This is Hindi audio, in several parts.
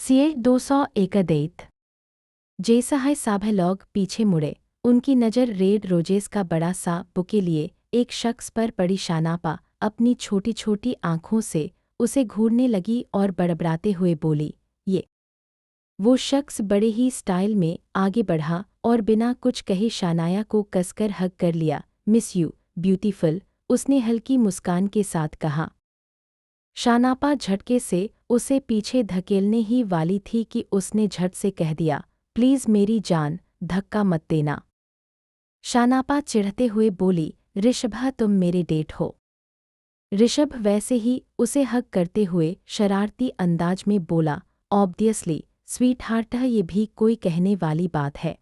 सीए 201 जैसा है साभ लोग पीछे मुड़े, उनकी नज़र रेड रोजेस का बड़ा सा बुके लिए एक शख्स पर पड़ी। शानापा अपनी छोटी छोटी आंखों से उसे घूरने लगी और बड़बड़ाते हुए बोली, ये। वो शख्स बड़े ही स्टाइल में आगे बढ़ा और बिना कुछ कहे शानाया को कसकर हग कर लिया। मिस यू ब्यूटीफुल, उसने हल्की मुस्कान के साथ कहा। शानापा झटके से उसे पीछे धकेलने ही वाली थी कि उसने झट से कह दिया, प्लीज़ मेरी जान, धक्का मत देना। शानापा चिढ़ते हुए बोली, ऋषभा तुम मेरे डेट हो। ऋषभ वैसे ही उसे हग करते हुए शरारती अंदाज में बोला, ऑब्वियसली स्वीट हार्ट, ये भी कोई कहने वाली बात है।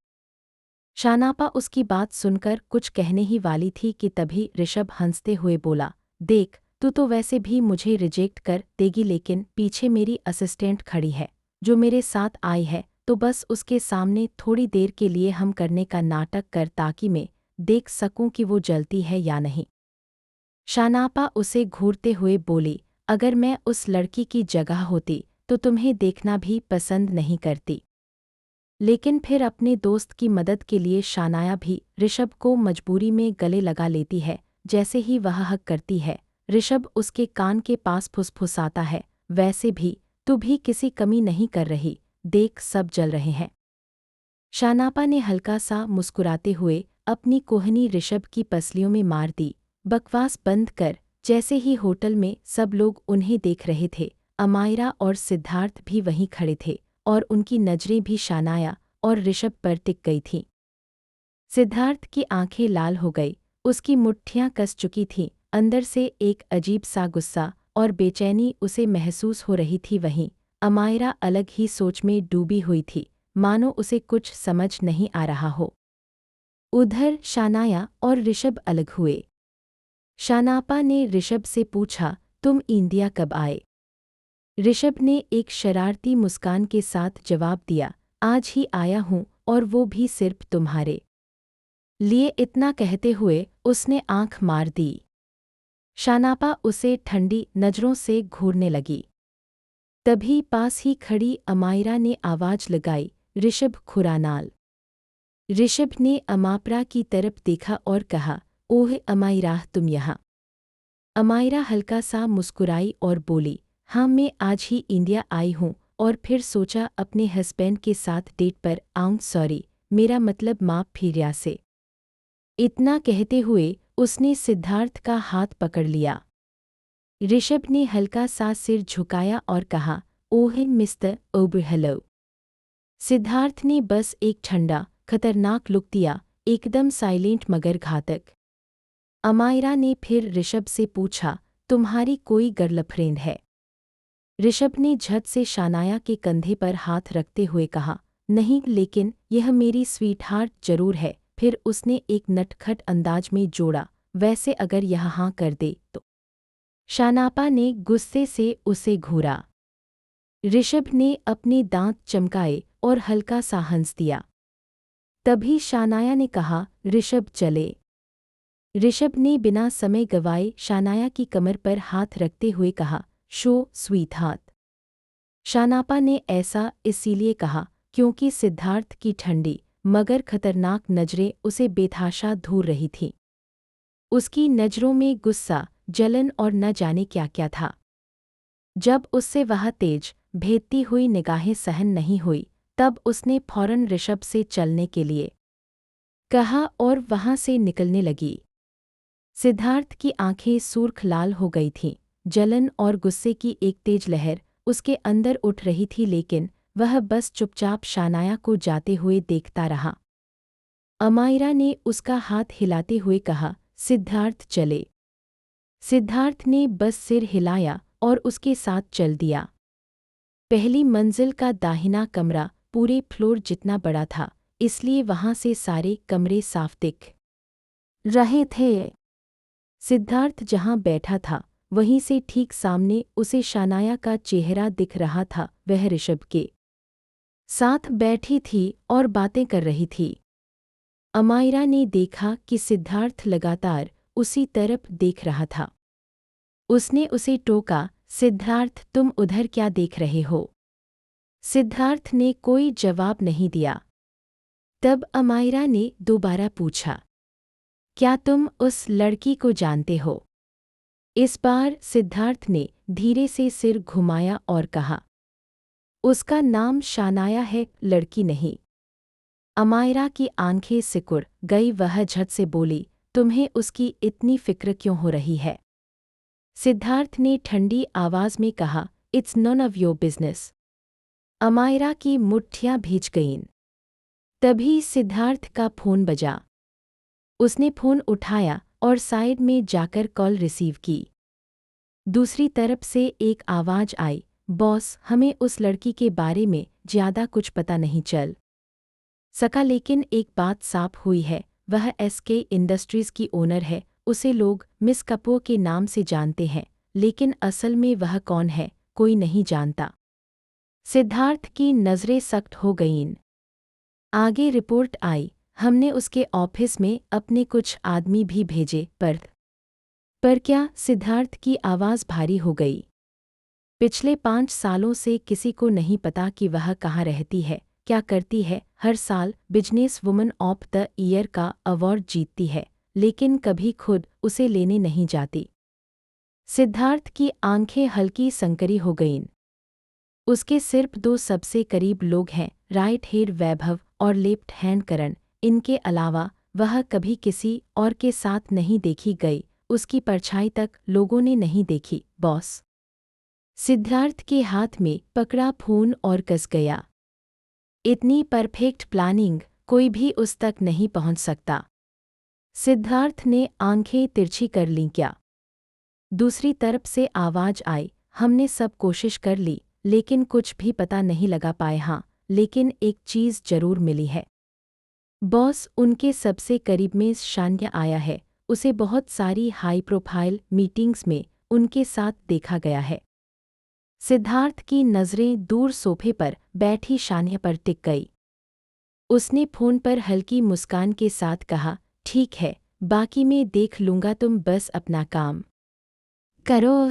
शानापा उसकी बात सुनकर कुछ कहने ही वाली थी कि तभी ऋषभ हंसते हुए बोला, देख तू तो वैसे भी मुझे रिजेक्ट कर देगी, लेकिन पीछे मेरी असिस्टेंट खड़ी है जो मेरे साथ आई है, तो बस उसके सामने थोड़ी देर के लिए हम करने का नाटक कर ताकि मैं देख सकूं कि वो जलती है या नहीं। शानापा उसे घूरते हुए बोली, अगर मैं उस लड़की की जगह होती तो तुम्हें देखना भी पसंद नहीं करती। लेकिन फिर अपने दोस्त की मदद के लिए शानाया भी ऋषभ को मजबूरी में गले लगा लेती है। जैसे ही वह हक करती है, ऋषभ उसके कान के पास फुसफुसाता है, वैसे भी तू भी किसी कमी नहीं कर रही, देख सब जल रहे हैं। शानापा ने हल्का सा मुस्कुराते हुए अपनी कोहनी ऋषभ की पसलियों में मार दी। बकवास बंद कर। जैसे ही होटल में सब लोग उन्हें देख रहे थे, अमायरा और सिद्धार्थ भी वहीं खड़े थे और उनकी नजरें भी शानाया और ऋषभ पर टिक गई थीं। सिद्धार्थ की आंखें लाल हो गई, उसकी मुट्ठियां कस चुकी थीं, अंदर से एक अजीब सा गुस्सा और बेचैनी उसे महसूस हो रही थी। वहीं अमायरा अलग ही सोच में डूबी हुई थी, मानो उसे कुछ समझ नहीं आ रहा हो। उधर शानाया और ऋषभ अलग हुए। शानापा ने ऋषभ से पूछा, तुम इंडिया कब आए? ऋषभ ने एक शरारती मुस्कान के साथ जवाब दिया, आज ही आया हूँ, और वो भी सिर्फ तुम्हारे लिए। इतना कहते हुए उसने आंख मार दी। शानापा उसे ठंडी नजरों से घूरने लगी। तभी पास ही खड़ी अमायरा ने आवाज लगाई, ऋषभ खुरानाल। ऋषभ ने अमापरा की तरफ देखा और कहा, ओह अमायरा तुम यहाँ। अमायरा हल्का सा मुस्कुराई और बोली, हाँ मैं आज ही इंडिया आई हूँ, और फिर सोचा अपने हस्बैंड के साथ डेट पर आऊँ। सॉरी, मेरा मतलब माप फिरिया से। इतना कहते हुए उसने सिद्धार्थ का हाथ पकड़ लिया। ऋषभ ने हल्का सा सिर झुकाया और कहा, ओह मिस्टर ओबर हेलो। सिद्धार्थ ने बस एक ठंडा खतरनाक लुक दिया, एकदम साइलेंट मगर घातक। अमायरा ने फिर ऋषभ से पूछा, तुम्हारी कोई गर्लफ्रेंड है? ऋषभ ने झट से शानाया के कंधे पर हाथ रखते हुए कहा, नहीं, लेकिन यह मेरी स्वीटहार्ट जरूर है। फिर उसने एक नटखट अंदाज में जोड़ा, वैसे अगर यह हाँ कर दे तो। शानापा ने गुस्से से उसे घूरा। ऋषभ ने अपने दांत चमकाए और हल्का सा हंस दिया। तभी शानाया ने कहा, ऋषभ चले। ऋषभ ने बिना समय गवाए शानाया की कमर पर हाथ रखते हुए कहा, शो स्वीट हाथ। शानापा ने ऐसा इसीलिए कहा क्योंकि सिद्धार्थ की ठंडी मगर खतरनाक नजरें उसे बेतहाशा घूर रही थीं। उसकी नजरों में गुस्सा, जलन और न जाने क्या क्या था। जब उससे वह तेज भेदती हुई निगाहें सहन नहीं हुई, तब उसने फौरन ऋषभ से चलने के लिए कहा और वहां से निकलने लगी। सिद्धार्थ की आंखें सुर्ख लाल हो गई थीं, जलन और गुस्से की एक तेज लहर उसके अंदर उठ रही थी, लेकिन वह बस चुपचाप शानाया को जाते हुए देखता रहा। अमायरा ने उसका हाथ हिलाते हुए कहा, सिद्धार्थ चले। सिद्धार्थ ने बस सिर हिलाया और उसके साथ चल दिया। पहली मंजिल का दाहिना कमरा पूरे फ्लोर जितना बड़ा था, इसलिए वहां से सारे कमरे साफ दिख रहे थे। सिद्धार्थ जहां बैठा था, वहीं से ठीक सामने उसे शानाया का चेहरा दिख रहा था। वह ऋषभ के साथ बैठी थी और बातें कर रही थी। अमायरा ने देखा कि सिद्धार्थ लगातार उसी तरफ देख रहा था। उसने उसे टोका, सिद्धार्थ तुम उधर क्या देख रहे हो? सिद्धार्थ ने कोई जवाब नहीं दिया। तब अमायरा ने दोबारा पूछा, क्या तुम उस लड़की को जानते हो? इस बार सिद्धार्थ ने धीरे से सिर घुमाया और कहा, उसका नाम शानाया है, लड़की नहीं। अमायरा की आंखें सिकुड़ गई। वह झट से बोली, तुम्हें उसकी इतनी फिक्र क्यों हो रही है? सिद्धार्थ ने ठंडी आवाज में कहा, it's none of your business. Amaira की मुट्ठियां भींच गईं। तभी सिद्धार्थ का फोन बजा। उसने फोन उठाया और साइड में जाकर कॉल रिसीव की। दूसरी तरफ से एक आवाज आई, बॉस, हमें उस लड़की के बारे में ज्यादा कुछ पता नहीं चल सका, लेकिन एक बात साफ हुई है, वह एसके इंडस्ट्रीज की ओनर है। उसे लोग मिस कपूर के नाम से जानते हैं, लेकिन असल में वह कौन है कोई नहीं जानता। सिद्धार्थ की नज़रें सख्त हो गईं। आगे रिपोर्ट आई, हमने उसके ऑफिस में अपने कुछ आदमी भी भेजे, पर क्या? सिद्धार्थ की आवाज़ भारी हो गई। पिछले 5 सालों से किसी को नहीं पता कि वह कहाँ रहती है, क्या करती है। हर साल business woman of the year का अवार्ड जीतती है, लेकिन कभी खुद उसे लेने नहीं जाती। सिद्धार्थ की आंखें हल्की संकरी हो गईं। उसके सिर्फ 2 सबसे करीब लोग हैं, राइट हैंड वैभव और लेफ्ट हैंड करण। इनके अलावा वह कभी किसी और के साथ नहीं देखी गई। उसकी परछाई तक लोगों ने नहीं देखी, बॉस। सिद्धार्थ के हाथ में पकड़ा फोन और कस गया। इतनी परफेक्ट प्लानिंग कोई भी उस तक नहीं पहुंच सकता। सिद्धार्थ ने आंखें तिरछी कर लीं। क्या? दूसरी तरफ से आवाज आई, हमने सब कोशिश कर ली, लेकिन कुछ भी पता नहीं लगा पाए। हाँ, लेकिन एक चीज़ जरूर मिली है, बॉस। उनके सबसे करीब में शान्या आया है। उसे बहुत सारी हाई प्रोफाइल मीटिंग्स में उनके साथ देखा गया है। सिद्धार्थ की नज़रें दूर सोफे पर बैठी शान्या पर टिक गई। उसने फ़ोन पर हल्की मुस्कान के साथ कहा, ठीक है, बाकी मैं देख लूँगा, तुम बस अपना काम करो।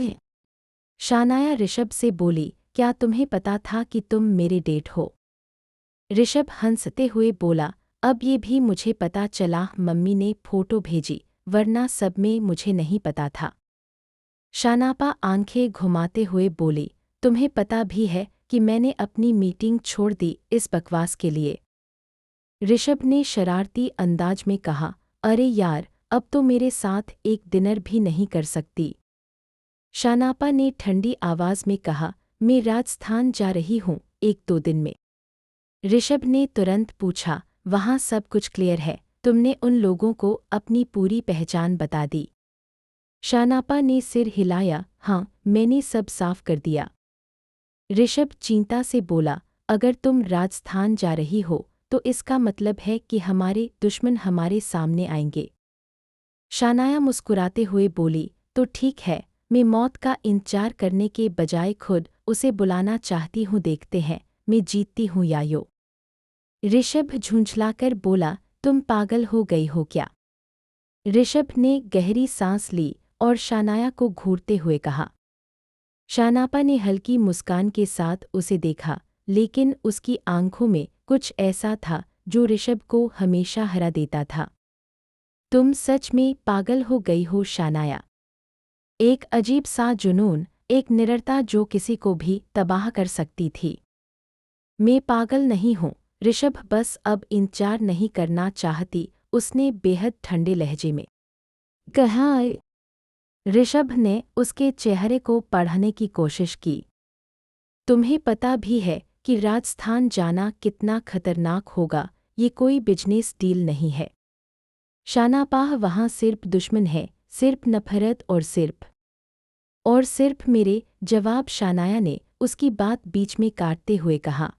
शानाया ऋषभ से बोली, क्या तुम्हें पता था कि तुम मेरे डेट हो? ऋषभ हंसते हुए बोला, अब ये भी मुझे पता चला, मम्मी ने फ़ोटो भेजी, वरना सब में मुझे नहीं पता था। शानापा आंखें घुमाते हुए बोली, तुम्हें पता भी है कि मैंने अपनी मीटिंग छोड़ दी इस बकवास के लिए? ऋषभ ने शरारती अंदाज में कहा, अरे यार, अब तो मेरे साथ एक डिनर भी नहीं कर सकती। शानापा ने ठंडी आवाज में कहा, मैं राजस्थान जा रही हूँ 1-2 दिन में। ऋषभ ने तुरंत पूछा, वहाँ सब कुछ क्लियर है? तुमने उन लोगों को अपनी पूरी पहचान बता दी? शानापा ने सिर हिलाया, हाँ, मैंने सब साफ कर दिया। ऋषभ चिंता से बोला, अगर तुम राजस्थान जा रही हो तो इसका मतलब है कि हमारे दुश्मन हमारे सामने आएंगे। शानाया मुस्कुराते हुए बोली, तो ठीक है, मैं मौत का इंतजार करने के बजाय खुद उसे बुलाना चाहती हूँ, देखते हैं मैं जीतती हूँ या यो। ऋषभ झुंझलाकर बोला, तुम पागल हो गई हो क्या? ऋषभ ने गहरी सांस ली और शानाया को घूरते हुए कहा। शानापा ने हल्की मुस्कान के साथ उसे देखा, लेकिन उसकी आंखों में कुछ ऐसा था जो ऋषभ को हमेशा हरा देता था। तुम सच में पागल हो गई हो शानाया। एक अजीब सा जुनून, एक निडरता जो किसी को भी तबाह कर सकती थी। मैं पागल नहीं हूँ, ऋषभ बस अब इंतजार नहीं करना चाहती, उसने बेहद ठंडे लहजे में कहा। ऋषभ ने उसके चेहरे को पढ़ने की कोशिश की। तुम्हें पता भी है कि राजस्थान जाना कितना खतरनाक होगा, ये कोई बिजनेस डील नहीं है। शानापाह वहाँ सिर्फ दुश्मन है, सिर्फ नफरत और सिर्फ मेरे। जवाब शानाया ने उसकी बात बीच में काटते हुए कहा।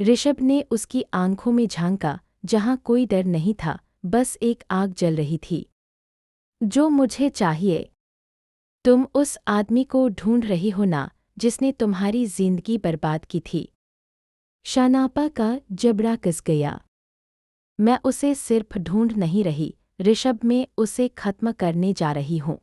ऋषभ ने उसकी आंखों में झांका, जहाँ कोई डर नहीं था, बस एक आग जल रही थी। जो मुझे चाहिए, तुम उस आदमी को ढूंढ रही हो ना, जिसने तुम्हारी जिंदगी बर्बाद की थी। शानापा का जबड़ा कस गया। मैं उसे सिर्फ ढूंढ नहीं रही ऋषभ, मैं उसे खत्म करने जा रही हूँ।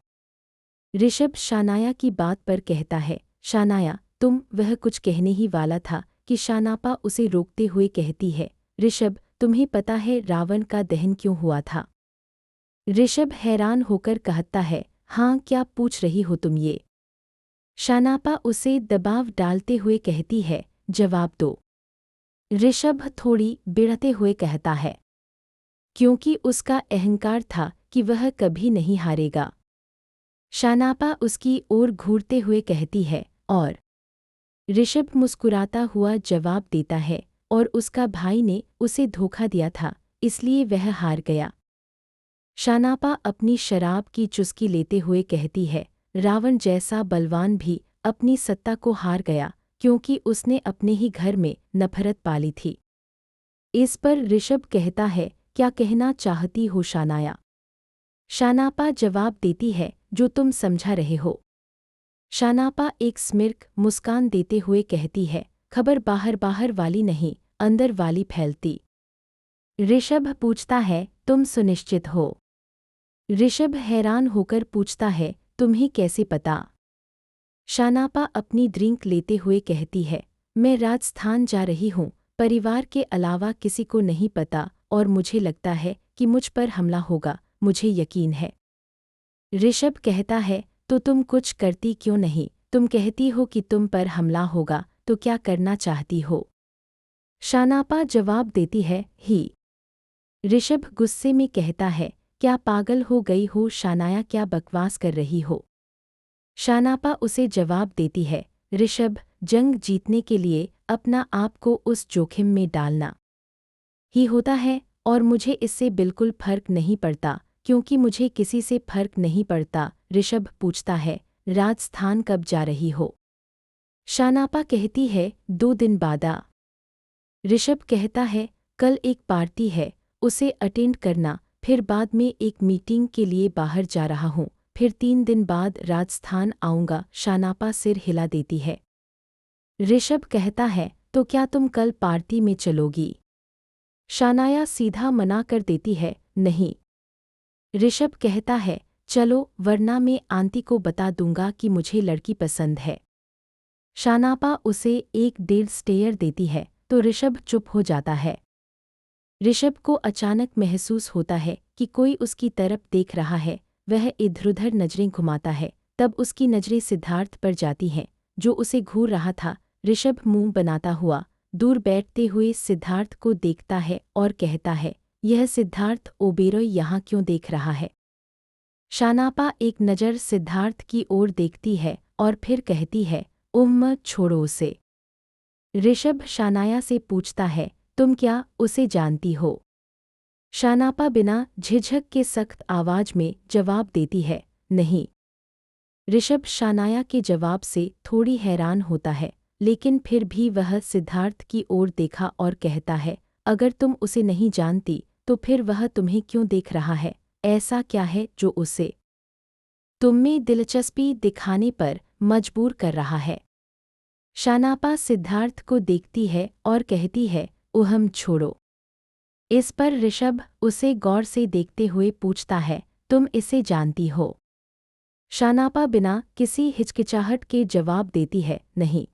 ऋषभ शानाया की बात पर कहता है, शानाया, तुम वह कुछ कहने ही वाला था कि शानापा उसे रोकते हुए कहती है, ऋषभ, तुम्हें पता है रावण का दहन क्यों हुआ था? ऋषभ हैरान होकर कहता है, हाँ, क्या पूछ रही हो तुम ये? शानापा उसे दबाव डालते हुए कहती है, जवाब दो। ऋषभ थोड़ी बिड़ते हुए कहता है, क्योंकि उसका अहंकार था कि वह कभी नहीं हारेगा। शानापा उसकी ओर घूरते हुए कहती है, और ऋषभ मुस्कुराता हुआ जवाब देता है, और उसका भाई ने उसे धोखा दिया था, इसलिए वह हार गया। शानापा अपनी शराब की चुस्की लेते हुए कहती है, रावण जैसा बलवान भी अपनी सत्ता को हार गया क्योंकि उसने अपने ही घर में नफरत पाली थी। इस पर ऋषभ कहता है, क्या कहना चाहती हो शानाया? शानापा जवाब देती है, जो तुम समझा रहे हो। शानापा एक स्मिर्क मुस्कान देते हुए कहती है, खबर बाहर बाहर वाली नहीं, अंदर वाली फैलती। ऋषभ पूछता है, तुम सुनिश्चित हो? ऋषभ हैरान होकर पूछता है, तुम्हें कैसे पता? शानापा अपनी ड्रिंक लेते हुए कहती है, मैं राजस्थान जा रही हूँ, परिवार के अलावा किसी को नहीं पता, और मुझे लगता है कि मुझ पर हमला होगा, मुझे यकीन है। ऋषभ कहता है, तो तुम कुछ करती क्यों नहीं? तुम कहती हो कि तुम पर हमला होगा, तो क्या करना चाहती हो? शानापा जवाब देती है, ही। ऋषभ गुस्से में कहता है, क्या पागल हो गई हो शानाया, क्या बकवास कर रही हो? शानापा उसे जवाब देती है, ऋषभ, जंग जीतने के लिए अपना आप को उस जोखिम में डालना ही होता है, और मुझे इससे बिल्कुल फर्क नहीं पड़ता, क्योंकि मुझे किसी से फर्क नहीं पड़ता। ऋषभ पूछता है, राजस्थान कब जा रही हो? शानापा कहती है, 2 दिन बाद। ऋषभ कहता है, कल एक पार्टी है, उसे अटेंड करना, फिर बाद में एक मीटिंग के लिए बाहर जा रहा हूँ, फिर 3 दिन बाद राजस्थान आऊँगा। शानापा सिर हिला देती है। ऋषभ कहता है, तो क्या तुम कल पार्टी में चलोगी? शानाया सीधा मना कर देती है, नहीं। ऋषभ कहता है, चलो, वरना मैं आंटी को बता दूंगा कि मुझे लड़की पसंद है। शानापा उसे एक डेढ़ स्टेयर देती है, तो ऋषभ चुप हो जाता है। ऋषभ को अचानक महसूस होता है कि कोई उसकी तरफ देख रहा है। वह इधर-उधर नजरें घुमाता है, तब उसकी नजरें सिद्धार्थ पर जाती हैं, जो उसे घूर रहा था। ऋषभ मुंह बनाता हुआ दूर बैठते हुए सिद्धार्थ को देखता है और कहता है, यह सिद्धार्थ ओबेरॉय यहाँ क्यों देख रहा है? शानापा एक नज़र सिद्धार्थ की ओर देखती है और फिर कहती है, छोड़ो उसे। ऋषभ शानाया से पूछता है, तुम क्या उसे जानती हो? शानापा बिना झिझक के सख्त आवाज में जवाब देती है, नहीं। ऋषभ शानाया के जवाब से थोड़ी हैरान होता है, लेकिन फिर भी वह सिद्धार्थ की ओर देखा और कहता है, अगर तुम उसे नहीं जानती तो फिर वह तुम्हें क्यों देख रहा है? ऐसा क्या है जो उसे तुममें दिलचस्पी दिखाने पर मजबूर कर रहा है? शानापा सिद्धार्थ को देखती है और कहती है, छोड़ो। इस पर ऋषभ उसे गौर से देखते हुए पूछता है, तुम इसे जानती हो? शानापा बिना किसी हिचकिचाहट के जवाब देती है, नहीं।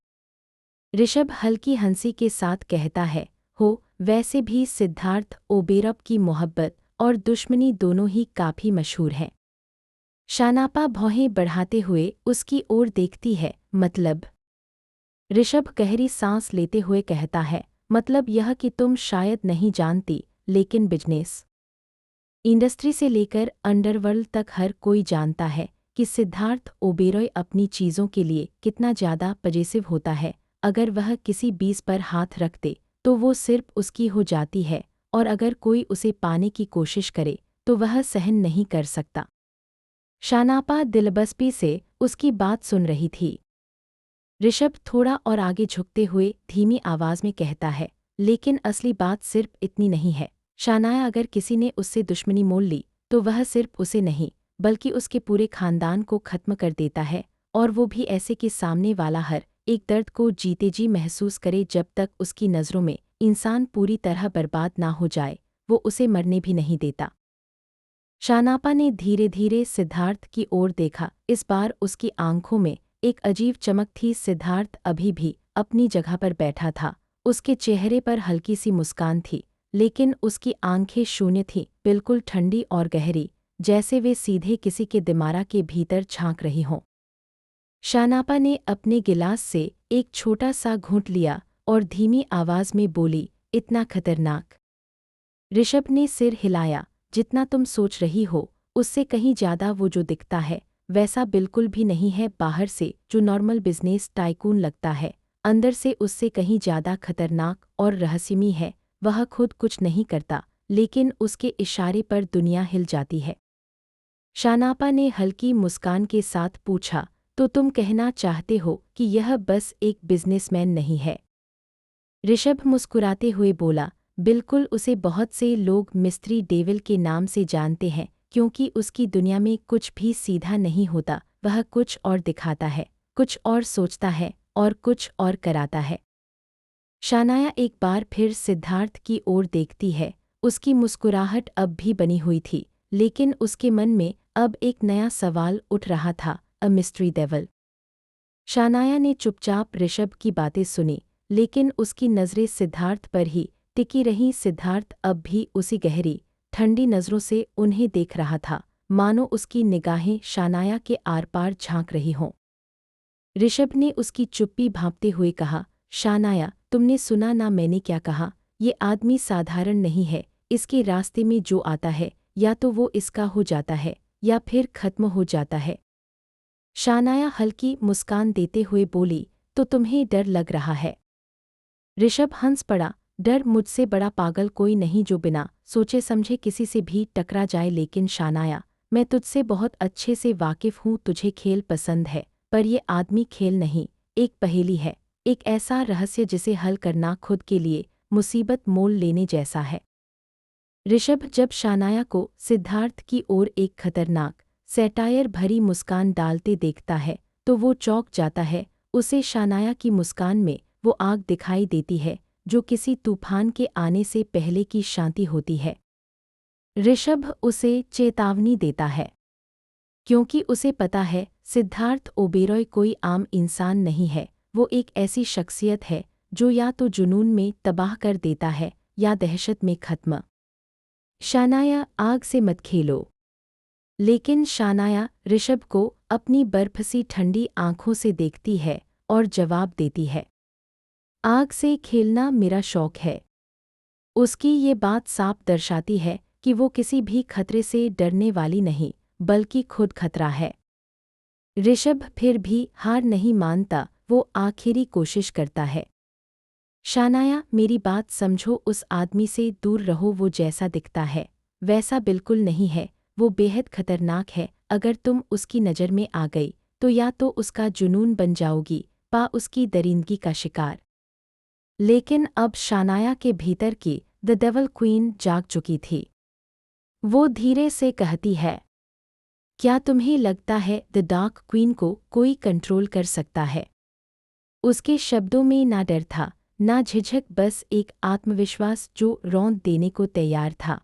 ऋषभ हल्की हंसी के साथ कहता है, वैसे भी सिद्धार्थ ओबेरॉय की मोहब्बत और दुश्मनी दोनों ही काफी मशहूर हैं। शानापा भौहें बढ़ाते हुए उसकी ओर देखती है, मतलब? ऋषभ गहरी सांस लेते हुए कहता है, मतलब यह कि तुम शायद नहीं जानती, लेकिन बिजनेस इंडस्ट्री से लेकर अंडरवर्ल्ड तक हर कोई जानता है कि सिद्धार्थ ओबेरॉय अपनी चीज़ों के लिए कितना ज़्यादा पजेसिव होता है। अगर वह किसी बीज पर हाथ रख दे तो वो सिर्फ उसकी हो जाती है, और अगर कोई उसे पाने की कोशिश करे तो वह सहन नहीं कर सकता। शानापा दिलबस्पी से उसकी बात सुन रही थी। ऋषभ थोड़ा और आगे झुकते हुए धीमी आवाज में कहता है, लेकिन असली बात सिर्फ इतनी नहीं है शानाया, अगर किसी ने उससे दुश्मनी मोल ली तो वह सिर्फ उसे नहीं बल्कि उसके पूरे खानदान को खत्म कर देता है, और वो भी ऐसे कि सामने वाला हर एक दर्द को जीते जी महसूस करे। जब तक उसकी नज़रों में इंसान पूरी तरह बर्बाद ना हो जाए, वो उसे मरने भी नहीं देता। शानापा ने धीरे धीरे सिद्धार्थ की ओर देखा। इस बार उसकी आंखों में एक अजीब चमक थी। सिद्धार्थ अभी भी अपनी जगह पर बैठा था उसके चेहरे पर हल्की सी मुस्कान थी, लेकिन उसकी आंखें शून्य थीं, बिल्कुल ठंडी और गहरी, जैसे वे सीधे किसी के दिमाग के भीतर झांक रही हों। शानापा ने अपने गिलास से एक छोटा सा घूंट लिया और धीमी आवाज में बोली, इतना खतरनाक? ऋषभ ने सिर हिलाया। जितना तुम सोच रही हो, उससे कहीं ज्यादा वो जो दिखता है, वैसा बिल्कुल भी नहीं है। बाहर से जो नॉर्मल बिजनेस टाइकून लगता है, अंदर से उससे कहीं ज्यादा खतरनाक और रहस्यमयी है। वह खुद कुछ नहीं करता, लेकिन उसके इशारे पर दुनिया हिल जाती है। शानापा ने हल्की मुस्कान के साथ पूछा, तो तुम कहना चाहते हो कि यह बस एक बिजनेसमैन नहीं है? ऋषभ मुस्कुराते हुए बोला, बिल्कुल। उसे बहुत से लोग मिस्ट्री डेविल के नाम से जानते हैं, क्योंकि उसकी दुनिया में कुछ भी सीधा नहीं होता। वह कुछ और दिखाता है, कुछ और सोचता है और कुछ और कराता है। शानाया एक बार फिर सिद्धार्थ की ओर देखती है। उसकी मुस्कुराहट अब भी बनी हुई थी, लेकिन उसके मन में अब एक नया सवाल उठ रहा था, अ मिस्ट्री डेविल? शानाया ने चुपचाप ऋषभ की बातें सुनी, लेकिन उसकी नज़रें सिद्धार्थ पर ही टिकी रहीं। सिद्धार्थ अब भी उसी गहरी, ठंडी नज़रों से उन्हें देख रहा था, मानो उसकी निगाहें शानाया के आर पार झांक रही हों। ऋषभ ने उसकी चुप्पी भांपते हुए कहा, शानाया, तुमने सुना ना मैंने क्या कहा? ये आदमी साधारण नहीं है। इसके रास्ते में जो आता है, या तो वो इसका हो जाता है या फिर खत्म हो जाता है। शानाया हल्की मुस्कान देते हुए बोली, तो तुम्हें डर लग रहा है? ऋषभ हंस पड़ा, डर? मुझसे बड़ा पागल कोई नहीं जो बिना सोचे समझे किसी से भी टकरा जाए। लेकिन शानाया, मैं तुझसे बहुत अच्छे से वाकिफ हूँ। तुझे खेल पसंद है, पर ये आदमी खेल नहीं, एक पहेली है, एक ऐसा रहस्य जिसे हल करना खुद के लिए मुसीबत मोल लेने जैसा है। ऋषभ जब शानाया को सिद्धार्थ की ओर एक खतरनाक सैटायर भरी मुस्कान डालते देखता है, तो वो चौंक जाता है। उसे शानाया की मुस्कान में वो आग दिखाई देती है, जो किसी तूफान के आने से पहले की शांति होती है। ऋषभ उसे चेतावनी देता है, क्योंकि उसे पता है सिद्धार्थ ओबेरॉय कोई आम इंसान नहीं है। वो एक ऐसी शख्सियत है जो या तो जुनून में तबाह कर देता है या दहशत में खत्म। शानाया, आग से मत खेलो। लेकिन शानाया ऋषभ को अपनी बर्फ सी ठंडी आंखों से देखती है और जवाब देती है, आग से खेलना मेरा शौक है। उसकी ये बात साफ दर्शाती है कि वो किसी भी खतरे से डरने वाली नहीं, बल्कि खुद खतरा है। ऋषभ फिर भी हार नहीं मानता, वो आखिरी कोशिश करता है। शानाया, मेरी बात समझो, उस आदमी से दूर रहो। वो जैसा दिखता है, वैसा बिल्कुल नहीं है। वो बेहद खतरनाक है। अगर तुम उसकी नज़र में आ गई, तो या तो उसका जुनून बन जाओगी, पा उसकी दरिंदगी का शिकार। लेकिन अब शानाया के भीतर की द डेविल क्वीन जाग चुकी थी। वो धीरे से कहती है, क्या तुम्हें लगता है द डार्क क्वीन को कोई कंट्रोल कर सकता है? उसके शब्दों में ना डर था, ना झिझक, बस एक आत्मविश्वास जो रौंद देने को तैयार था।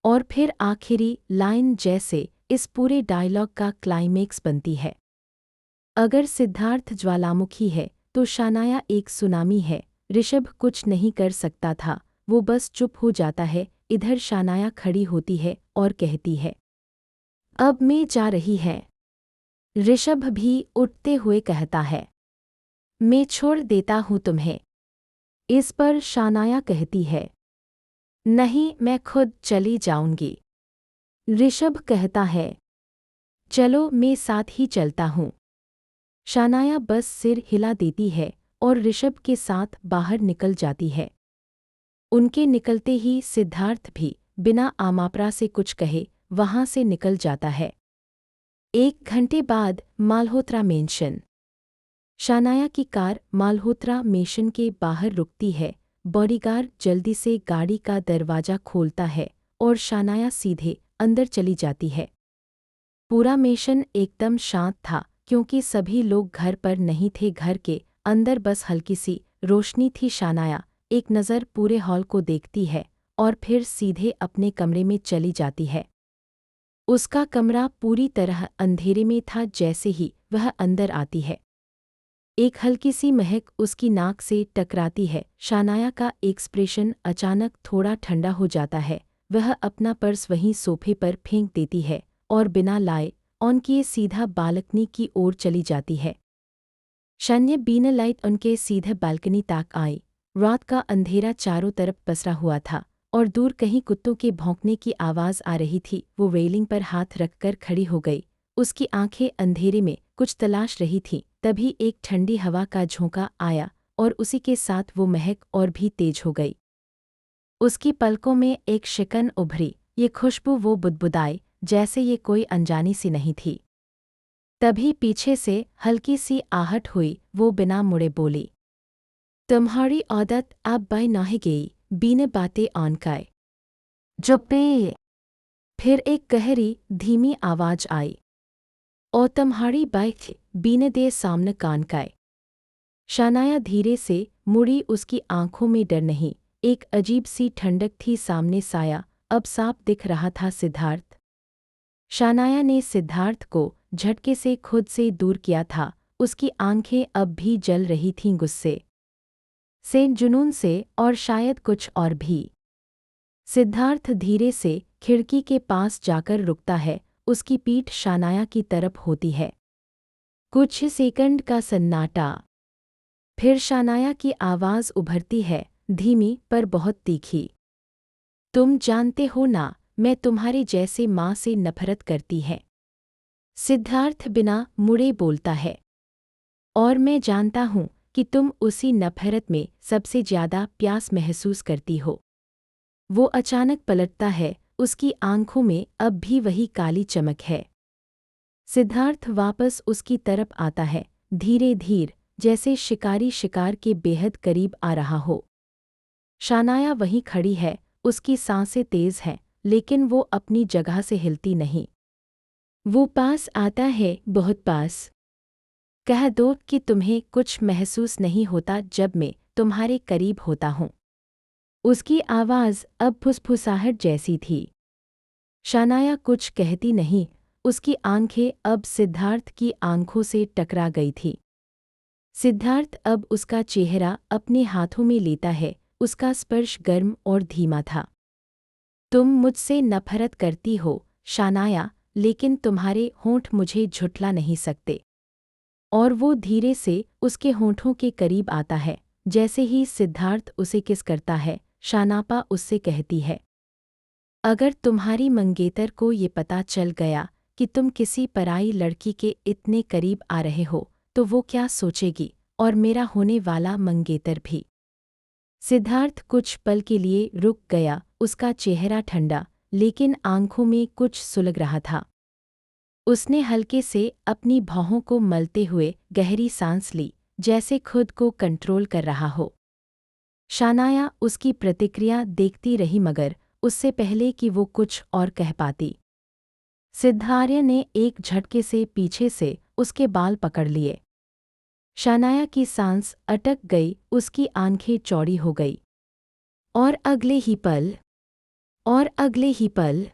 और फिर आखिरी लाइन जैसे इस पूरे डायलॉग का क्लाइमेक्स बनती है, अगर सिद्धार्थ ज्वालामुखी है तो शानाया एक सुनामी है। ऋषभ कुछ नहीं कर सकता था, वो बस चुप हो जाता है। इधर शानाया खड़ी होती है और कहती है, अब मैं जा रही है। ऋषभ भी उठते हुए कहता है, मैं छोड़ देता हूँ तुम्हें। इस पर शानाया कहती है, नहीं, मैं खुद चली जाऊंगी। ऋषभ कहता है, चलो, मैं साथ ही चलता हूँ। शानाया बस सिर हिला देती है और ऋषभ के साथ बाहर निकल जाती है। उनके निकलते ही सिद्धार्थ भी बिना आमापरा से कुछ कहे वहां से निकल जाता है। 1 घंटे बाद मालहोत्रा मेंशन। शानाया की कार मालहोत्रा मेंशन के बाहर रुकती है। बॉडीगार्ड जल्दी से गाड़ी का दरवाजा खोलता है और शानाया सीधे अंदर चली जाती है। पूरा मेंशन एकदम शांत था, क्योंकि सभी लोग घर पर नहीं थे। घर के अंदर बस हल्की सी रोशनी थी। शानाया एक नज़र पूरे हॉल को देखती है और फिर सीधे अपने कमरे में चली जाती है। उसका कमरा पूरी तरह अंधेरे में था। जैसे ही वह अंदर आती है, एक हल्की सी महक उसकी नाक से टकराती है। शानाया का एक्सप्रेशन अचानक थोड़ा ठंडा हो जाता है। वह अपना पर्स वहीं सोफे पर फेंक देती है और बिना लाए ऑन किए सीधा बालकनी की ओर चली जाती है। शन्य बिना लाइट उनके सीधे बालकनी तक आई। रात का अंधेरा चारों तरफ पसरा हुआ था और दूर कहीं कुत्तों के भौंकने की आवाज़ आ रही थी। वो रेलिंग पर हाथ रखकर खड़ी हो गई। उसकी आंखें अंधेरे में कुछ तलाश रही थीं। तभी एक ठंडी हवा का झोंका आया और उसी के साथ वो महक और भी तेज हो गई। उसकी पलकों में एक शिकन उभरी। ये खुशबू वो बुदबुदाई जैसे ये कोई अनजानी सी नहीं थी। तभी पीछे से हल्की सी आहट हुई। वो बिना मुड़े बोली, तुम्हारी आदत अब बाई नहीं गई। बिना बातें ऑन काए चुप्पे। फिर एक गहरी धीमी आवाज आई, और तुम्हारी बाइक बिना दे सामने कान काए। शानाया धीरे से मुड़ी। उसकी आंखों में डर नहीं, एक अजीब सी ठंडक थी। सामने साया अब साफ दिख रहा था, सिद्धार्थ। शानाया ने सिद्धार्थ को झटके से खुद से दूर किया था। उसकी आंखें अब भी जल रही थीं, गुस्से से, जुनून से और शायद कुछ और भी। सिद्धार्थ धीरे से खिड़की के पास जाकर रुकता है। उसकी पीठ शानाया की तरफ होती है। कुछ सेकंड का सन्नाटा। फिर शानाया की आवाज़ उभरती है, धीमी पर बहुत तीखी। तुम जानते हो ना, मैं तुम्हारे जैसे माँ से नफरत करती है। सिद्धार्थ बिना मुड़े बोलता है, और मैं जानता हूँ कि तुम उसी नफरत में सबसे ज़्यादा प्यास महसूस करती हो। वो अचानक पलटता है। उसकी आंखों में अब भी वही काली चमक है। सिद्धार्थ वापस उसकी तरफ आता है, धीरे धीरे, जैसे शिकारी शिकार के बेहद करीब आ रहा हो। शानाया वहीं खड़ी है। उसकी सांसें तेज हैं, लेकिन वो अपनी जगह से हिलती नहीं। वो पास आता है, बहुत पास। कह दो कि तुम्हें कुछ महसूस नहीं होता जब मैं तुम्हारे करीब होता हूँ। उसकी आवाज़ अब फुसफुसाहट जैसी थी। शानाया कुछ कहती नहीं। उसकी आंखें अब सिद्धार्थ की आंखों से टकरा गई थी। सिद्धार्थ अब उसका चेहरा अपने हाथों में लेता है। उसका स्पर्श गर्म और धीमा था। तुम मुझसे नफरत करती हो, शानाया, लेकिन तुम्हारे होंठ मुझे झुठला नहीं सकते। और वो धीरे से उसके होंठों के करीब आता है। जैसे ही सिद्धार्थ उसे किस करता है, शानापा उससे कहती है, अगर तुम्हारी मंगेतर को ये पता चल गया कि तुम किसी पराई लड़की के इतने करीब आ रहे हो, तो वो क्या सोचेगी, और मेरा होने वाला मंगेतर भी। सिद्धार्थ कुछ पल के लिए रुक गया। उसका चेहरा ठंडा, लेकिन आंखों में कुछ सुलग रहा था। उसने हल्के से अपनी भौहों को मलते हुए गहरी सांस ली, जैसे खुद को कंट्रोल कर रहा हो। शानाया उसकी प्रतिक्रिया देखती रही, मगर उससे पहले कि वो कुछ और कह पाती, सिद्धार्थ ने एक झटके से पीछे से उसके बाल पकड़ लिए। शानाया की सांस अटक गई। उसकी आंखें चौड़ी हो गई। और अगले ही पल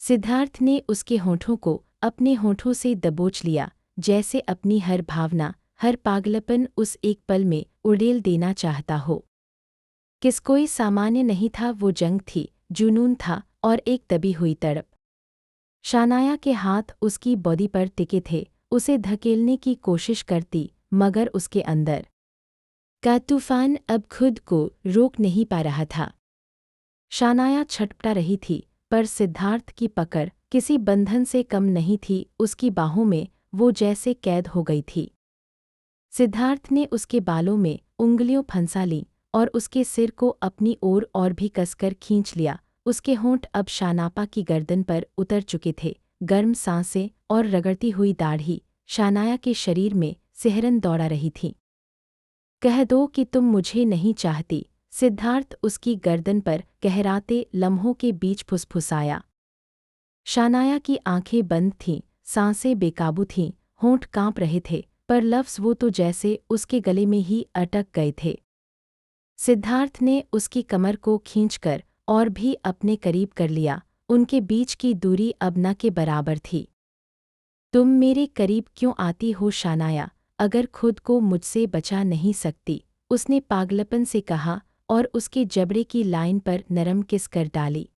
सिद्धार्थ ने उसके होंठों को अपने होंठों से दबोच लिया, जैसे अपनी हर भावना, हर पागलपन उस एक पल में उड़ेल देना चाहता हो। किस कोई सामान्य नहीं था, वो जंग थी, जुनून था और एक दबी हुई तड़प। शानाया के हाथ उसकी बॉडी पर टिके थे, उसे धकेलने की कोशिश करती, मगर उसके अंदर का तूफान अब खुद को रोक नहीं पा रहा था। शानाया छटपटा रही थी, पर सिद्धार्थ की पकड़ किसी बंधन से कम नहीं थी। उसकी बाहों में वो जैसे कैद हो गई थी। सिद्धार्थ ने उसके बालों में उंगलियों फंसा ली और उसके सिर को अपनी ओर और भी कसकर खींच लिया। उसके होंठ अब शानापा की गर्दन पर उतर चुके थे। गर्म सांसें और रगड़ती हुई दाढ़ी शानाया के शरीर में सिहरन दौड़ा रही थी। कह दो कि तुम मुझे नहीं चाहती, सिद्धार्थ उसकी गर्दन पर गहराते लम्हों के बीच फुसफुसाया। शानाया की आंखें बंद थीं, सांसें बेकाबू थीं, होंठ कांप रहे थे, पर लफ्ज़ वो तो जैसे उसके गले में ही अटक गए थे। सिद्धार्थ ने उसकी कमर को खींचकर और भी अपने करीब कर लिया। उनके बीच की दूरी अब न के बराबर थी। तुम मेरे करीब क्यों आती हो शानाया, अगर खुद को मुझसे बचा नहीं सकती, उसने पागलपन से कहा और उसके जबड़े की लाइन पर नरम किस कर डाली।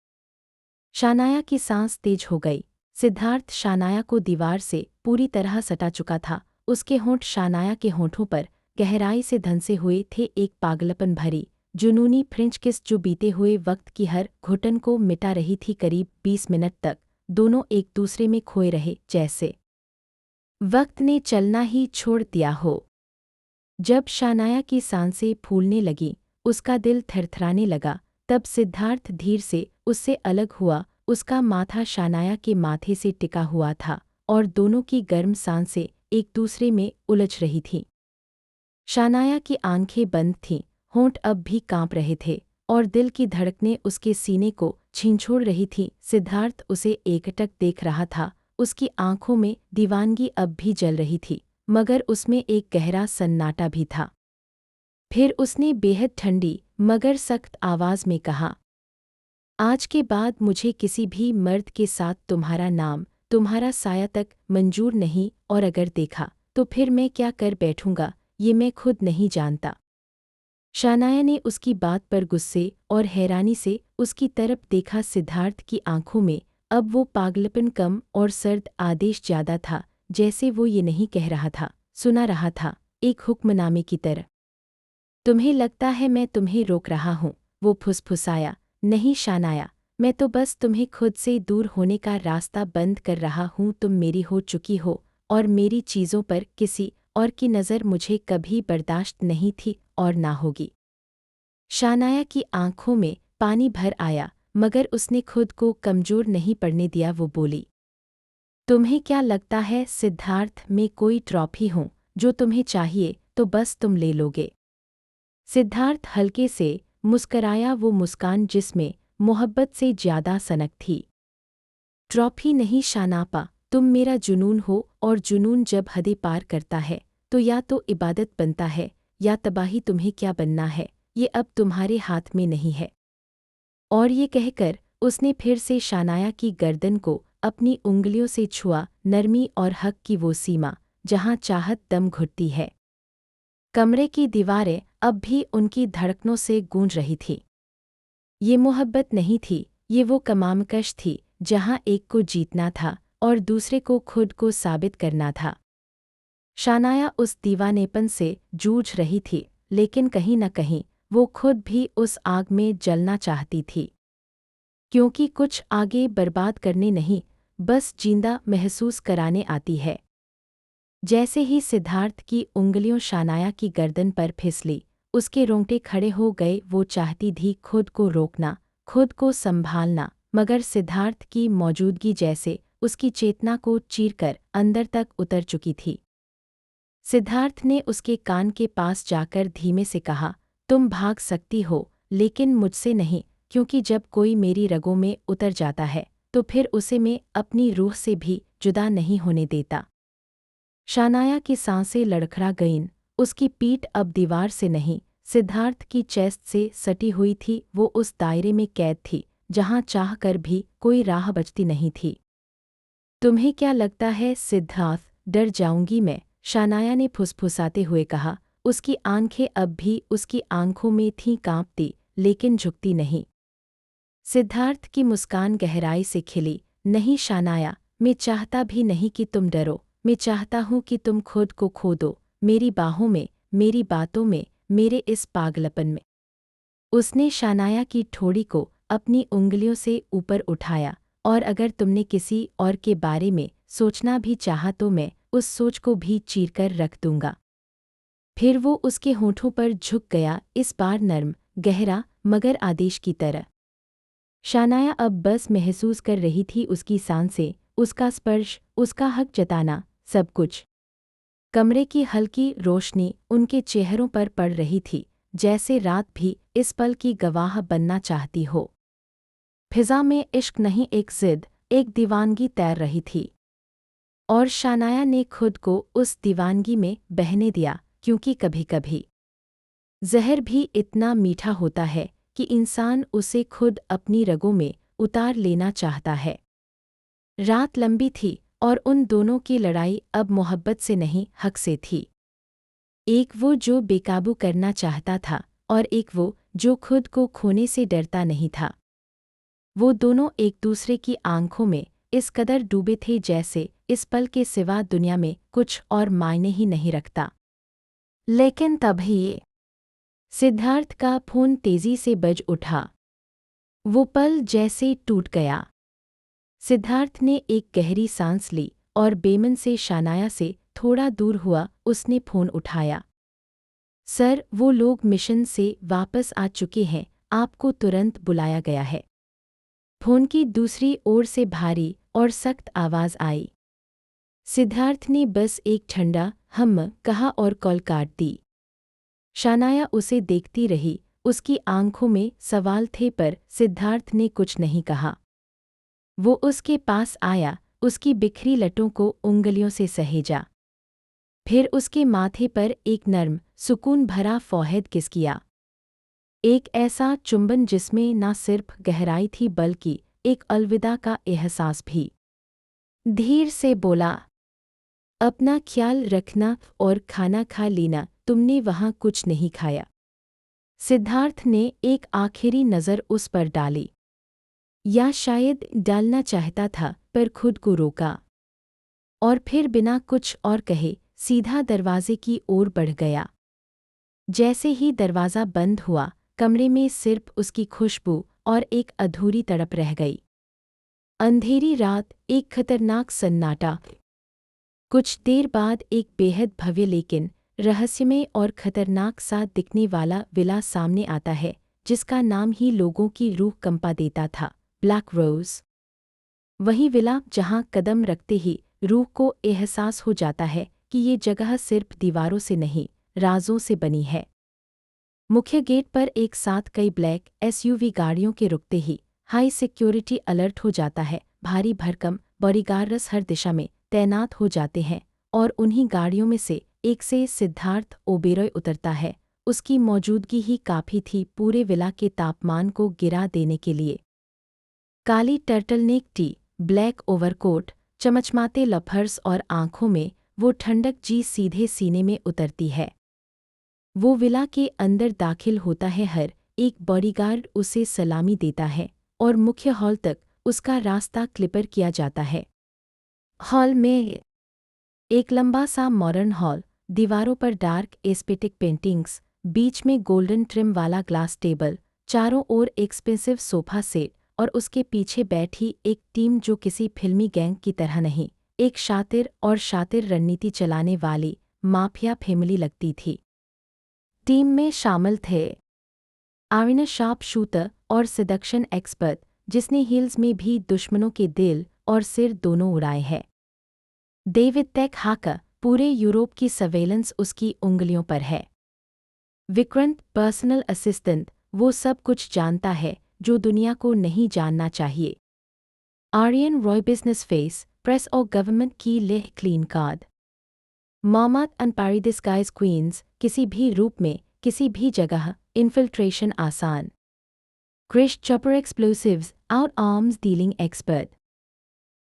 शानाया की सांस तेज हो गई। सिद्धार्थ शानाया को दीवार से पूरी तरह सटा चुका था। उसके होंठ शानाया के होंठों पर गहराई से धंसे हुए थे, एक पागलपन भरी जुनूनी फ्रेंच किस जो बीते हुए वक्त की हर घुटन को मिटा रही थी। करीब 20 मिनट तक दोनों एक दूसरे में खोए रहे, जैसे वक्त ने चलना ही छोड़ दिया हो। जब शानाया की सांसें फूलने लगीं, उसका दिल थरथराने लगा, तब सिद्धार्थ धीर से उससे अलग हुआ। उसका माथा शानाया के माथे से टिका हुआ था और दोनों की गर्म सांसें एक दूसरे में उलझ रही थीं। शानाया की आंखें बंद थीं, होंठ अब भी कांप रहे थे और दिल की धड़कनें उसके सीने को झिंझोड़ रही थीं। सिद्धार्थ उसे एकटक देख रहा था, उसकी आंखों में दीवानगी अब भी जल रही थी, मगर उसमें एक गहरा सन्नाटा भी था। फिर उसने बेहद ठंडी मगर सख्त आवाज़ में कहा, आज के बाद मुझे किसी भी मर्द के साथ तुम्हारा नाम, तुम्हारा साया तक मंजूर नहीं, और अगर देखा तो फिर मैं क्या कर बैठूंगा ये मैं खुद नहीं जानता। शानाया ने उसकी बात पर गुस्से और हैरानी से उसकी तरफ देखा। सिद्धार्थ की आंखों में अब वो पागलपन कम और सर्द आदेश ज़्यादा था, जैसे वो ये नहीं कह रहा था, सुना रहा था, एक हुक्मनामे की तरह। तुम्हें लगता है मैं तुम्हें रोक रहा हूँ, वो फुसफुसाया। नहीं शानाया, मैं तो बस तुम्हें खुद से दूर होने का रास्ता बंद कर रहा हूँ। तुम मेरी हो चुकी हो और मेरी चीज़ों पर किसी और की नज़र मुझे कभी बर्दाश्त नहीं थी और ना होगी। शानाया की आंखों में पानी भर आया, मगर उसने खुद को कमज़ोर नहीं पड़ने दिया। वो बोली, तुम्हें क्या लगता है सिद्धार्थ, मैं कोई ट्रॉफी हूँ जो तुम्हें चाहिए तो बस तुम ले लोगे? सिद्धार्थ हल्के से मुस्कराया, वो मुस्कान जिसमें मोहब्बत से ज़्यादा सनक थी। ट्रॉफी नहीं शानापा, तुम मेरा जुनून हो और जुनून जब हदें पार करता है तो या तो इबादत बनता है या तबाही। तुम्हें क्या बनना है ये अब तुम्हारे हाथ में नहीं है। और ये कहकर उसने फिर से शानाया की गर्दन को अपनी उंगलियों से छुआ, नरमी और हक की वो सीमा जहाँ चाहत दम घुटती है। कमरे की दीवारें अब भी उनकी धड़कनों से गूंज रही थी। ये मोहब्बत नहीं थी, ये वो कमामकश थी जहाँ एक को जीतना था और दूसरे को खुद को साबित करना था। शानाया उस दीवानेपन से जूझ रही थी, लेकिन कहीं न कहीं वो खुद भी उस आग में जलना चाहती थी, क्योंकि कुछ आगे बर्बाद करने नहीं, बस जिंदा महसूस कराने आती है। जैसे ही सिद्धार्थ की उंगलियों शानाया की गर्दन पर फिसली, उसके रोंगटे खड़े हो गए। वो चाहती थी खुद को रोकना, खुद को संभालना, मगर सिद्धार्थ की मौजूदगी जैसे उसकी चेतना को चीरकर अंदर तक उतर चुकी थी। सिद्धार्थ ने उसके कान के पास जाकर धीमे से कहा, तुम भाग सकती हो, लेकिन मुझसे नहीं, क्योंकि जब कोई मेरी रगों में उतर जाता है तो फिर उसे मैं अपनी रूह से भी जुदा नहीं होने देता। शानाया की सांसें लड़खड़ा गईं, उसकी पीठ अब दीवार से नहीं, सिद्धार्थ की चेस्ट से सटी हुई थी। वो उस दायरे में कैद थी जहाँ चाह कर भी कोई राह बचती नहीं थी। तुम्हें क्या लगता है सिद्धार्थ, डर जाऊंगी मैं? शानाया ने फुसफुसाते हुए कहा। उसकी आंखें अब भी उसकी आंखों में थीं, कांपती लेकिन झुकती नहीं। सिद्धार्थ की मुस्कान गहराई से खिली। नहीं शानाया, मैं चाहता भी नहीं कि तुम डरो, मैं चाहता हूँ कि तुम खुद को खो दो, मेरी बाहों में, मेरी बातों में, मेरे इस पागलपन में। उसने शानाया की ठोड़ी को अपनी उंगलियों से ऊपर उठाया, और अगर तुमने किसी और के बारे में सोचना भी चाहा तो मैं उस सोच को भी चीरकर रख दूंगा। फिर वो उसके होठों पर झुक गया, इस बार नर्म, गहरा, मगर आदेश की तरह। शानाया अब बस महसूस कर रही थी उसकी सांसें, उसका स्पर्श, उसका हक जताना, सब कुछ। कमरे की हल्की रोशनी उनके चेहरों पर पड़ रही थी, जैसे रात भी इस पल की गवाह बनना चाहती हो। फिज़ा में इश्क नहीं, एक ज़िद, एक दीवानगी तैर रही थी, और शानाया ने खुद को उस दीवानगी में बहने दिया, क्योंकि कभी-कभी ज़हर भी इतना मीठा होता है कि इंसान उसे खुद अपनी रगों में उतार लेना चाहता है। रात लंबी थी और उन दोनों की लड़ाई अब मोहब्बत से नहीं, हक से थी। एक वो जो बेकाबू करना चाहता था और एक वो जो खुद को खोने से डरता नहीं था। वो दोनों एक दूसरे की आंखों में इस कदर डूबे थे जैसे इस पल के सिवा दुनिया में कुछ और मायने ही नहीं रखता। लेकिन तभी सिद्धार्थ का फोन तेजी से बज उठा। वो पल जैसे टूट गया। सिद्धार्थ ने एक गहरी सांस ली और बेमन से शानाया से थोड़ा दूर हुआ उसने फोन उठाया। सर, वो लोग मिशन से वापस आ चुके हैं, आपको तुरंत बुलाया गया है। फोन की दूसरी ओर से भारी और सख्त आवाज़ आई। सिद्धार्थ ने बस एक ठंडा हम्म कहा और कॉल काट दी। शानाया उसे देखती रही, उसकी आंखों में सवाल थे पर सिद्धार्थ ने कुछ नहीं कहा। वो उसके पास आया, उसकी बिखरी लटों को उंगलियों से सहेजा। फिर उसके माथे पर एक नर्म, सुकून भरा फौहेद किस किया। एक ऐसा चुंबन जिसमें न सिर्फ गहराई थी बल्कि एक अलविदा का एहसास भी। धीर से बोला, अपना ख्याल रखना और खाना खा लेना, तुमने वहाँ कुछ नहीं खाया। सिद्धार्थ ने एक आखिरी नज़र उस पर डाली। या शायद डालना चाहता था पर खुद को रोका। और फिर बिना कुछ और कहे सीधा दरवाजे की ओर बढ़ गया। जैसे ही दरवाज़ा बंद हुआ, कमरे में सिर्फ उसकी खुशबू और एक अधूरी तड़प रह गई। अंधेरी रात, एक खतरनाक सन्नाटा। कुछ देर बाद एक बेहद भव्य लेकिन रहस्यमय और खतरनाक सा दिखने वाला विला सामने आता है, जिसका नाम ही लोगों की रूह कंपा देता था, ब्लैक रोज़। वही विला जहां कदम रखते ही रूह को एहसास हो जाता है कि ये जगह सिर्फ दीवारों से नहीं, राजों से बनी है। मुख्य गेट पर एक साथ कई ब्लैक एसयूवी गाड़ियों के रुकते ही हाई सिक्योरिटी अलर्ट हो जाता है। भारी भरकम बॉडीगार्ड्स हर दिशा में तैनात हो जाते हैं और उन्हीं गाड़ियों में से एक से सिद्धार्थ ओबेरॉय उतरता है। उसकी मौजूदगी ही काफ़ी थी पूरे विला के तापमान को गिरा देने के लिए। काली टर्टलनेक टी, ब्लैक ओवरकोट, चमचमाते लफर्स और आंखों में वो ठंडक जी सीधे सीने में उतरती है। वो विला के अंदर दाखिल होता है, हर एक बॉडीगार्ड उसे सलामी देता है और मुख्य हॉल तक उसका रास्ता क्लिपर किया जाता है। हॉल में एक लंबा सा मॉडर्न हॉल, दीवारों पर डार्क एस्थेटिक पेंटिंग्स, बीच में गोल्डन ट्रिम वाला ग्लास टेबल, चारों ओर एक्सपेंसिव सोफा सेट और उसके पीछे बैठी एक टीम जो किसी फिल्मी गैंग की तरह नहीं, एक शातिर रणनीति चलाने वाली माफिया फैमिली लगती थी। टीम में शामिल थे आर्यन शार्प शूटर और सेडक्शन एक्सपर्ट, जिसने हिल्स में भी दुश्मनों के दिल और सिर दोनों उड़ाए हैं। डेविड टेक हाकर, पूरे यूरोप की सर्वेलेंस उसकी उंगलियों पर है। विक्रांत, पर्सनल असिस्टेंट, वो सब कुछ जानता है जो दुनिया को नहीं जानना चाहिए। Aryan Roy, business face, press और गवर्नमेंट की लेह clean card. Mohammad Anpari, disguise queens, किसी भी रूप में किसी भी जगह इन्फिल्ट्रेशन आसान। Krish chopper, explosives, out arms dealing expert.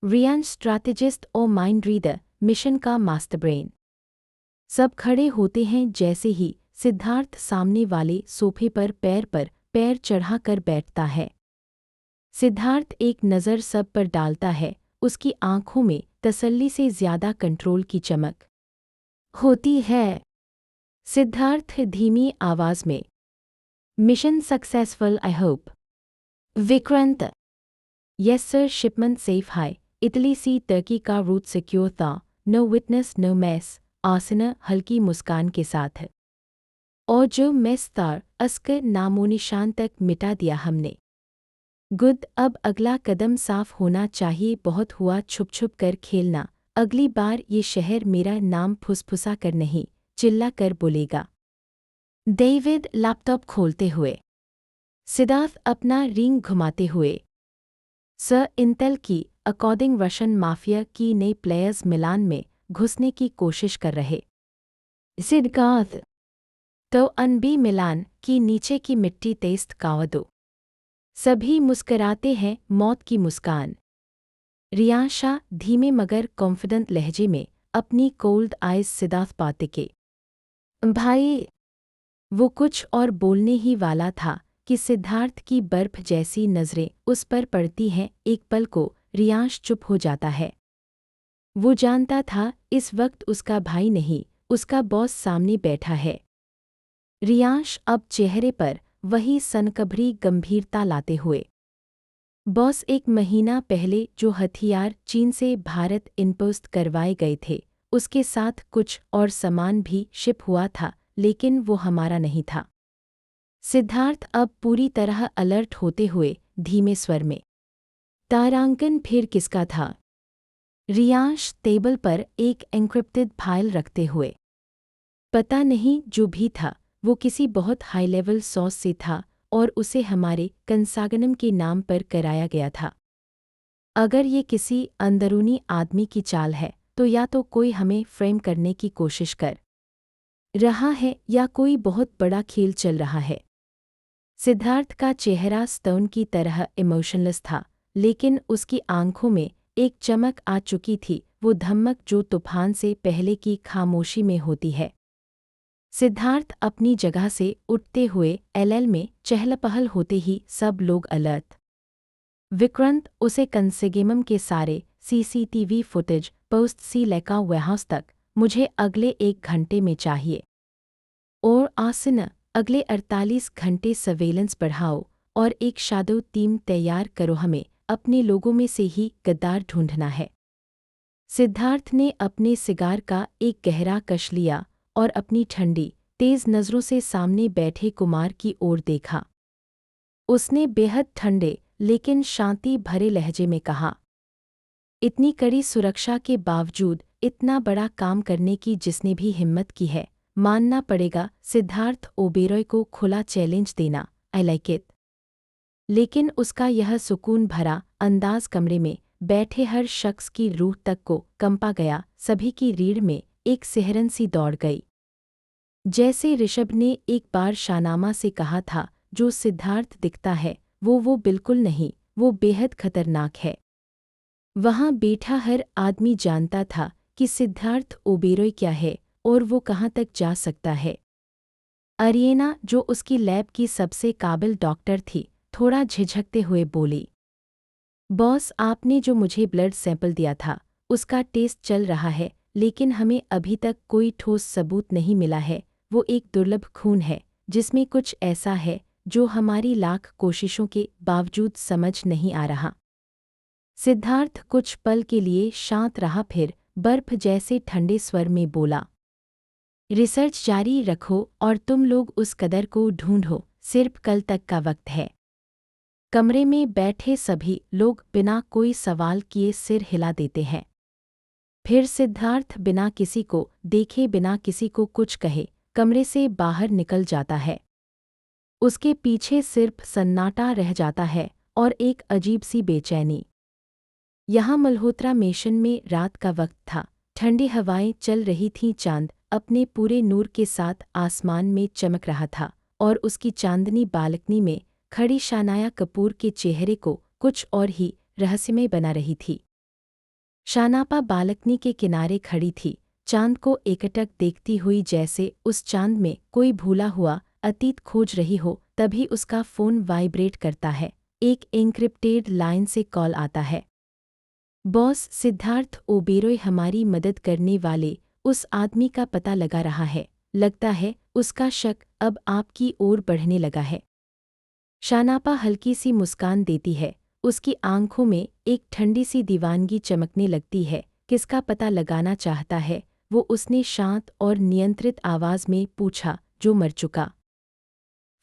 Riyan, strategist और माइंड रीडर, मिशन का मास्टर ब्रेन। सब खड़े होते हैं जैसे ही सिद्धार्थ सामने वाले सोफे पर पैर चढ़ाकर बैठता है। सिद्धार्थ एक नज़र सब पर डालता है, उसकी आंखों में तसल्ली से ज्यादा कंट्रोल की चमक होती है। सिद्धार्थ धीमी आवाज में, mission successful I hope. Vikrant, yes sir, shipment safe है, इटली सी टर्की का रूट सिक्योर था, नो विटनेस नो मैस, आसना हल्की मुस्कान के साथ। और जो मैस था अस्कर नामो निशान तक मिटा दिया हमने। गुड, अब अगला कदम साफ होना चाहिए, बहुत हुआ छुप छुप कर खेलना, अगली बार ये शहर मेरा नाम फुसफुसा कर नहीं, चिल्ला कर बोलेगा। डेविड, लैपटॉप खोलते हुए। सिद्धार्थ अपना रिंग घुमाते हुए। सर, इंटेल की अकॉर्डिंग रशियन माफिया की नए प्लेयर्स मिलान में घुसने की कोशिश कर रहे। सिद्धार्थ, तो अनबी मिलान की नीचे की मिट्टी टेस्ट कावा दो। सभी मुस्कराते हैं, मौत की मुस्कान। रियांशा, धीमे मगर कॉन्फिडेंट लहजे में, अपनी कोल्ड आइज सिद्धार्थ पाते के भाई। वो कुछ और बोलने ही वाला था कि सिद्धार्थ की बर्फ जैसी नज़रें उस पर पड़ती हैं। एक पल को रियांश चुप हो जाता है। वो जानता था इस वक्त उसका भाई नहीं, उसका बॉस सामने बैठा है। रियांश अब चेहरे पर वही सनकभरी गंभीरता लाते हुए, बॉस, 1 महीना पहले जो हथियार चीन से भारत इनपोस्ट करवाए गए थे, उसके साथ कुछ और सामान भी शिप हुआ था, लेकिन वो हमारा नहीं था। सिद्धार्थ अब पूरी तरह अलर्ट होते हुए धीमे स्वर में, तारांकन फिर किसका था? रियांश टेबल पर एक एन्क्रिप्टेड फाइल रखते हुए, पता नहीं, जो भी था वो किसी बहुत हाई लेवल सोर्स से था और उसे हमारे कंसागनम के नाम पर कराया गया था। अगर ये किसी अंदरूनी आदमी की चाल है तो या तो कोई हमें फ्रेम करने की कोशिश कर रहा है या कोई बहुत बड़ा खेल चल रहा है। सिद्धार्थ का चेहरा स्टोन की तरह इमोशनलेस था, लेकिन उसकी आंखों में एक चमक आ चुकी थी, वो धमक जो तूफान से पहले की खामोशी में होती है। सिद्धार्थ अपनी जगह से उठते हुए एलएल में चहल-पहल होते ही सब लोग अलर्ट। विक्रांत, उसे कंसेगेमम के सारे सीसीटीवी फुटेज पोस्ट सी लेका वेहाउस तक मुझे अगले 1 घंटे में चाहिए। और आसन अगले 48 घंटे सर्वेलेंस बढ़ाओ और एक शाडो टीम तैयार करो, हमें अपने लोगों में से ही गद्दार ढूंढना है। सिद्धार्थ ने अपने सिगार का एक गहरा कश लिया और अपनी ठंडी, तेज नज़रों से सामने बैठे कुमार की ओर देखा। उसने बेहद ठंडे लेकिन शांति भरे लहजे में कहा, इतनी कड़ी सुरक्षा के बावजूद इतना बड़ा काम करने की जिसने भी हिम्मत की है, मानना पड़ेगा सिद्धार्थ ओबेरॉय को खुला चैलेंज देना, आई लाइक इट। लेकिन उसका यह सुकून भरा अंदाज कमरे में बैठे हर शख्स की रूह तक को कंपा गया। सभी की रीढ़ में एक सिहरन सी दौड़ गई। जैसे ऋषभ ने एक बार शानामा से कहा था, जो सिद्धार्थ दिखता है वो बिल्कुल नहीं, वो बेहद खतरनाक है। वहाँ बैठा हर आदमी जानता था कि सिद्धार्थ ओबेरॉय क्या है और वो कहाँ तक जा सकता है। अरिएना, जो उसकी लैब की सबसे काबिल डॉक्टर थी, थोड़ा झिझकते हुए बोली, बॉस, आपने जो मुझे ब्लड सैंपल दिया था उसका टेस्ट चल रहा है, लेकिन हमें अभी तक कोई ठोस सबूत नहीं मिला है। वो एक दुर्लभ खून है जिसमें कुछ ऐसा है जो हमारी लाख कोशिशों के बावजूद समझ नहीं आ रहा। सिद्धार्थ कुछ पल के लिए शांत रहा, फिर बर्फ जैसे ठंडे स्वर में बोला, रिसर्च जारी रखो और तुम लोग उस कदर को ढूंढो, सिर्फ कल तक का वक्त है। कमरे में बैठे सभी लोग बिना कोई सवाल किए सिर हिला देते हैं। फिर सिद्धार्थ बिना किसी को देखे, बिना किसी को कुछ कहे, कमरे से बाहर निकल जाता है। उसके पीछे सिर्फ सन्नाटा रह जाता है और एक अजीब सी बेचैनी। यहाँ मल्होत्रा मेशन में रात का वक्त था, ठंडी हवाएं चल रही थीं, चांद अपने पूरे नूर के साथ आसमान में चमक रहा था और उसकी चांदनी बालकनी में खड़ी शानाया कपूर के चेहरे को कुछ और ही रहस्यमय बना रही थी। शानापा बालकनी के किनारे खड़ी थी, चांद को एकटक देखती हुई, जैसे उस चांद में कोई भूला हुआ अतीत खोज रही हो। तभी उसका फ़ोन वाइब्रेट करता है। एक एन्क्रिप्टेड लाइन से कॉल आता है, बॉस, सिद्धार्थ ओबेरॉय हमारी मदद करने वाले उस आदमी का पता लगा रहा है। लगता है उसका शक अब आपकी ओर बढ़ने लगा है। शानापा हल्की सी मुस्कान देती है, उसकी आंखों में एक ठंडी सी दीवानगी चमकने लगती है। किसका पता लगाना चाहता है वो? उसने शांत और नियंत्रित आवाज़ में पूछा, जो मर चुका।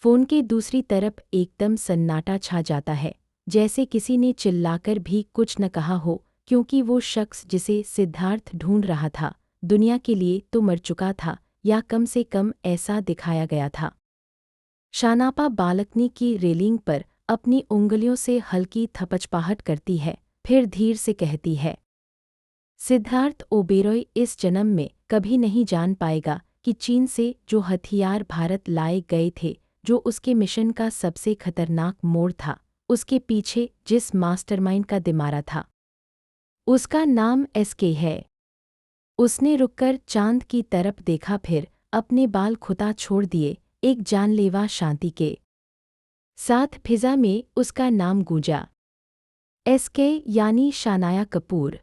फ़ोन के दूसरी तरफ एकदम सन्नाटा छा जाता है, जैसे किसी ने चिल्लाकर भी कुछ न कहा हो, क्योंकि वो शख्स जिसे सिद्धार्थ ढूंढ रहा था दुनिया के लिए तो मर चुका था, या कम से कम ऐसा दिखाया गया था। शानापा बालकनी की रेलिंग पर अपनी उंगलियों से हल्की थपचपाहट करती है, फिर धीर से कहती है, सिद्धार्थ ओबेरॉय इस जन्म में कभी नहीं जान पाएगा कि चीन से जो हथियार भारत लाए गए थे, जो उसके मिशन का सबसे खतरनाक मोड़ था, उसके पीछे जिस मास्टरमाइंड का दिमाग था, उसका नाम एसके है। उसने रुककर चांद की तरफ देखा, फिर अपने बाल खुदा छोड़ दिए, एक जानलेवा शांति के साथ फिजा में उसका नाम गूंजा। एसके यानी शानाया कपूर।